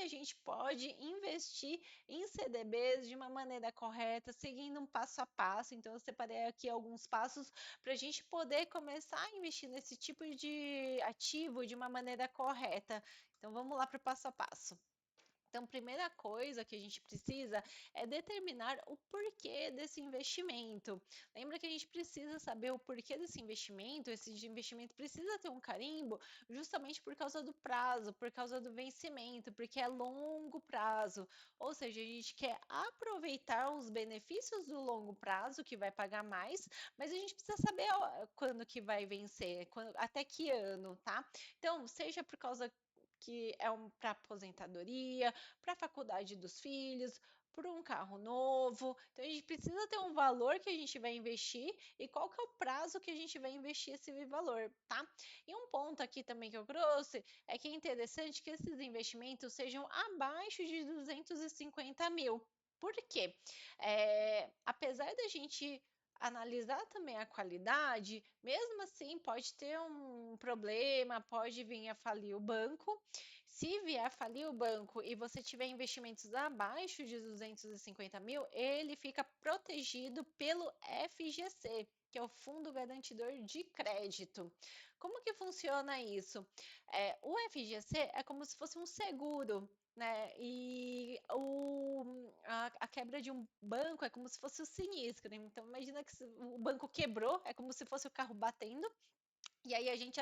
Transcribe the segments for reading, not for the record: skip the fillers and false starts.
a gente pode investir em CDBs de uma maneira correta, seguindo um passo a passo. Então, eu separei aqui alguns passos para a gente poder começar a investir nesse tipo de ativo de uma maneira correta. Então, vamos lá para o passo a passo. Então, primeira coisa que a gente precisa é determinar o porquê desse investimento. Lembra que a gente precisa saber o porquê desse investimento? Esse investimento precisa ter um carimbo justamente por causa do prazo, por causa do vencimento, porque é longo prazo. Ou seja, a gente quer aproveitar os benefícios do longo prazo, que vai pagar mais, mas a gente precisa saber quando que vai vencer, até que ano, tá? Então, seja por causa que é para aposentadoria, para a faculdade dos filhos, por um carro novo. Então a gente precisa ter um valor que a gente vai investir e qual que é o prazo que a gente vai investir esse valor, tá? E um ponto aqui também que eu trouxe é que é interessante que esses investimentos sejam abaixo de 250 mil. Por quê? Apesar da gente analisar também a qualidade, mesmo assim pode ter um problema, pode vir a falir o banco. Se vier a falir o banco e você tiver investimentos abaixo de 250 mil, ele fica protegido pelo FGC, que é o Fundo Garantidor de Crédito. Como que funciona isso? O FGC é como se fosse um seguro, né? E a quebra de um banco é como se fosse o sinistro. Né? Então, imagina que o banco quebrou, é como se fosse o carro batendo. E aí a gente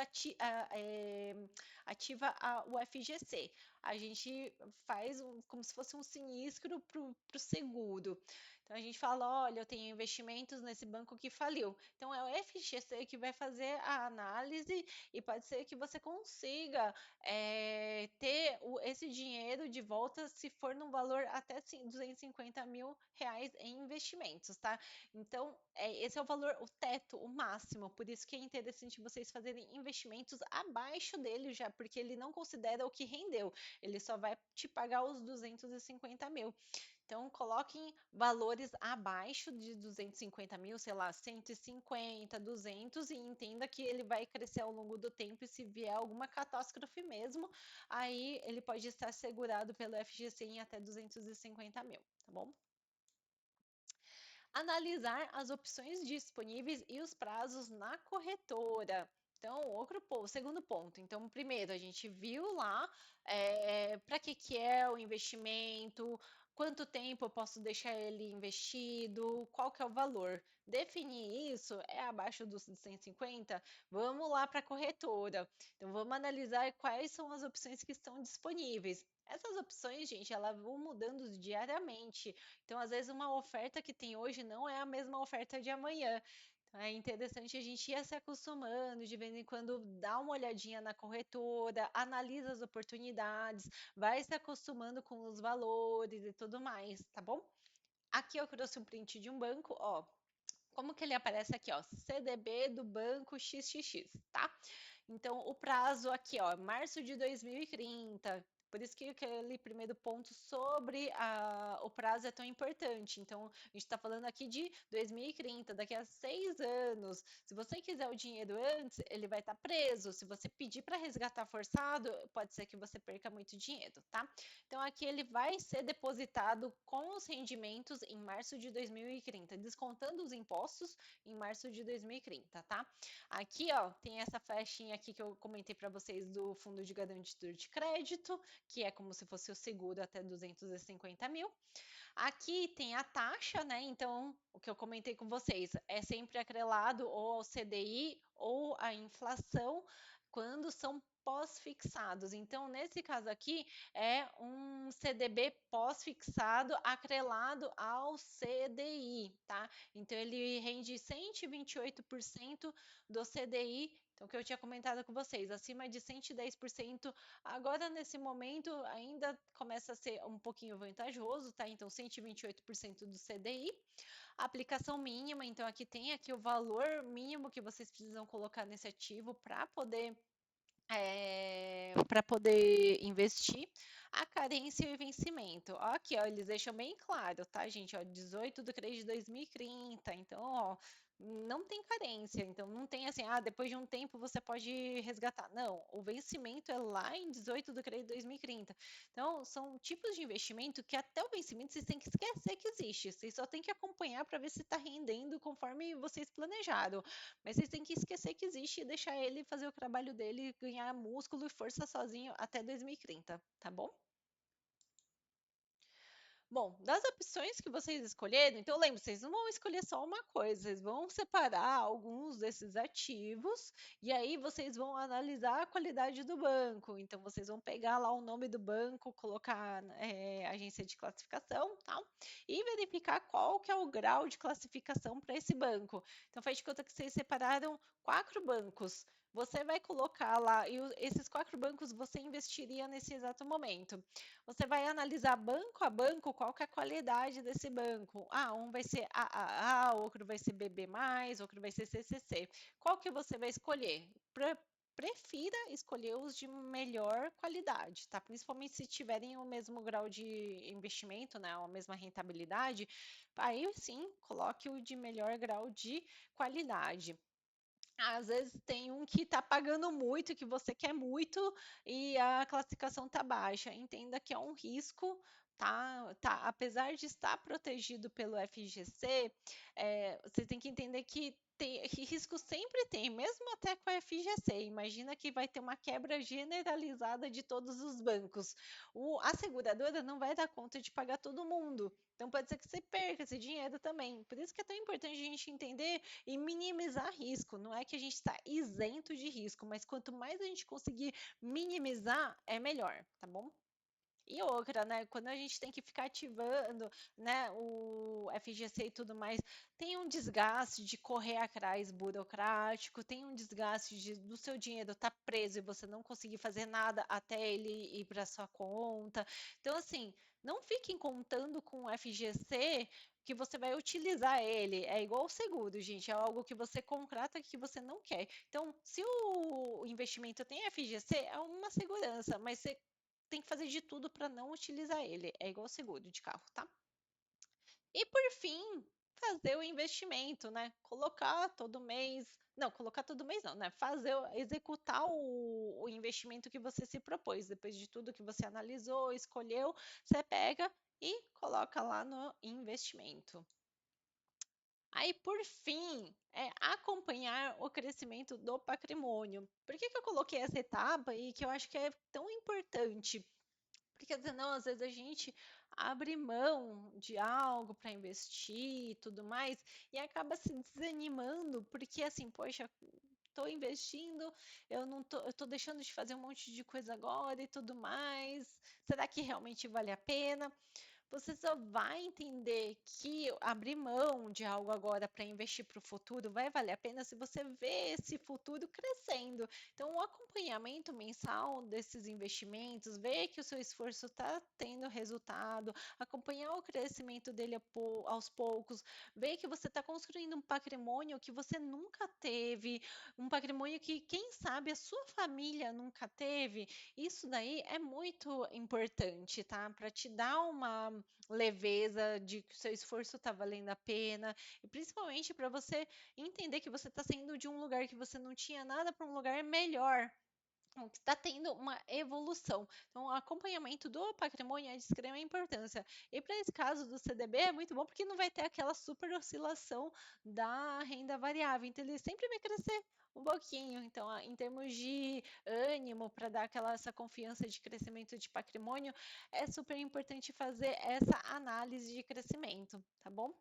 ativa o FGC. A gente faz como se fosse um sinistro para o seguro. Então a gente fala, olha, eu tenho investimentos nesse banco que faliu. Então é o FGC que vai fazer a análise e pode ser que você consiga ter esse dinheiro de volta se for num valor até 250 mil reais em investimentos, tá? Então, esse é o valor, o teto, o máximo. Por isso que é interessante vocês fazerem investimentos abaixo dele já, porque ele não considera o que rendeu. Ele só vai te pagar os 250 mil. Então, coloquem valores abaixo de 250 mil, sei lá, 150, 200, e entenda que ele vai crescer ao longo do tempo. E se vier alguma catástrofe mesmo, aí ele pode estar segurado pelo FGC em até 250 mil, tá bom? Analisar as opções disponíveis e os prazos na corretora. Então, o segundo ponto. Então, primeiro, a gente viu lá para que é o investimento, quanto tempo eu posso deixar ele investido, qual que é o valor. Definir isso é abaixo dos 150, vamos lá para a corretora. Então, vamos analisar quais são as opções que estão disponíveis. Essas opções, gente, elas vão mudando diariamente. Então, às vezes, uma oferta que tem hoje não é a mesma oferta de amanhã. Então, é interessante a gente ir se acostumando, de vez em quando dá uma olhadinha na corretora, analisa as oportunidades, vai se acostumando com os valores e tudo mais, tá bom? Aqui eu trouxe um print de um banco, ó. Como que ele aparece aqui, ó? CDB do banco XXX, tá? Então, o prazo aqui, ó, março de 2030. Por isso que aquele primeiro ponto sobre o prazo é tão importante. Então, a gente está falando aqui de 2030, daqui a 6 anos. Se você quiser o dinheiro antes, ele vai estar preso. Se você pedir para resgatar forçado, pode ser que você perca muito dinheiro, tá? Então, aqui ele vai ser depositado com os rendimentos em março de 2030, descontando os impostos em março de 2030, tá? Aqui, ó, tem essa flechinha aqui que eu comentei para vocês do fundo de garantidor de crédito, que é como se fosse o seguro até 250 mil. Aqui tem a taxa, né? Então, o que eu comentei com vocês é sempre atrelado ou ao CDI ou à inflação quando são pós-fixados. Então, nesse caso aqui, é um CDB pós-fixado atrelado ao CDI, tá? Então, ele rende 128% do CDI. Então, o que eu tinha comentado com vocês, acima de 110%, agora nesse momento ainda começa a ser um pouquinho vantajoso, tá? Então, 128% do CDI. Aplicação mínima, então aqui tem aqui o valor mínimo que vocês precisam colocar nesse ativo para poder investir. A carência e o vencimento. Ó, aqui, ó, eles deixam bem claro, tá, gente? Ó, 18 de 3 de 2030. Então, ó, não tem carência, então não tem assim, depois de um tempo você pode resgatar. Não, o vencimento é lá em 18 de 2030. Então, são tipos de investimento que até o vencimento vocês têm que esquecer que existe. Vocês só têm que acompanhar para ver se está rendendo conforme vocês planejaram. Mas vocês têm que esquecer que existe e deixar ele fazer o trabalho dele, ganhar músculo e força sozinho até 2030, tá bom? Bom, das opções que vocês escolheram, então lembre, vocês não vão escolher só uma coisa, vocês vão separar alguns desses ativos e aí vocês vão analisar a qualidade do banco. Então vocês vão pegar lá o nome do banco, colocar agência de classificação, tá? E verificar qual que é o grau de classificação para esse banco. Então faz de conta que vocês separaram 4 bancos. Você vai colocar lá, e esses 4 bancos você investiria nesse exato momento. Você vai analisar banco a banco qual que é a qualidade desse banco. Um vai ser AAA, outro vai ser BB+, outro vai ser CCC. Qual que você vai escolher? Prefira escolher os de melhor qualidade, tá? Principalmente se tiverem o mesmo grau de investimento, né? A mesma rentabilidade, aí sim, coloque o de melhor grau de qualidade. Às vezes tem um que está pagando muito, que você quer muito, e a classificação está baixa. Entenda que é um risco, tá? Apesar de estar protegido pelo FGC, você tem que entender que risco sempre tem, mesmo até com a FGC. Imagina que vai ter uma quebra generalizada de todos os bancos. A seguradora não vai dar conta de pagar todo mundo. Então pode ser que você perca esse dinheiro também. Por isso que é tão importante a gente entender e minimizar risco. Não é que a gente está isento de risco, mas quanto mais a gente conseguir minimizar, é melhor, tá bom? E outra, né? Quando a gente tem que ficar ativando, né, o FGC e tudo mais, tem um desgaste de correr atrás burocrático, tem um desgaste do seu dinheiro estar preso e você não conseguir fazer nada até ele ir para sua conta. Então, assim, não fiquem contando com o FGC que você vai utilizar ele. É igual o seguro, gente, é algo que você contrata que você não quer. Então, se o investimento tem FGC, é uma segurança, mas você tem que fazer de tudo para não utilizar ele. É igual seguro de carro, tá? E por fim, fazer o investimento, né? Colocar todo mês. Não, colocar todo mês não, né? Executar o investimento que você se propôs. Depois de tudo que você analisou, escolheu, você pega e coloca lá no investimento. Aí, por fim, é acompanhar o crescimento do patrimônio. Por que eu coloquei essa etapa e que eu acho que é tão importante? Porque senão, às vezes, a gente abre mão de algo para investir e tudo mais e acaba se desanimando, porque assim, poxa, estou investindo, eu tô deixando de fazer um monte de coisa agora e tudo mais. Será que realmente vale a pena? Você só vai entender que abrir mão de algo agora para investir para o futuro vai valer a pena se você vê esse futuro crescendo. Então, o acompanhamento mensal desses investimentos, ver que o seu esforço está tendo resultado, acompanhar o crescimento dele aos poucos, ver que você está construindo um patrimônio que você nunca teve, um patrimônio que, quem sabe, a sua família nunca teve. Isso daí é muito importante, tá? Para te dar uma leveza de que o seu esforço está valendo a pena, e principalmente para você entender que você está saindo de um lugar que você não tinha nada para um lugar melhor. Então, que está tendo uma evolução. Então, o acompanhamento do patrimônio é de extrema importância. E para esse caso do CDB é muito bom porque não vai ter aquela super oscilação da renda variável. Então, ele sempre vai crescer um pouquinho. Então, em termos de ânimo, para dar essa confiança de crescimento de patrimônio, é super importante fazer essa análise de crescimento, tá bom?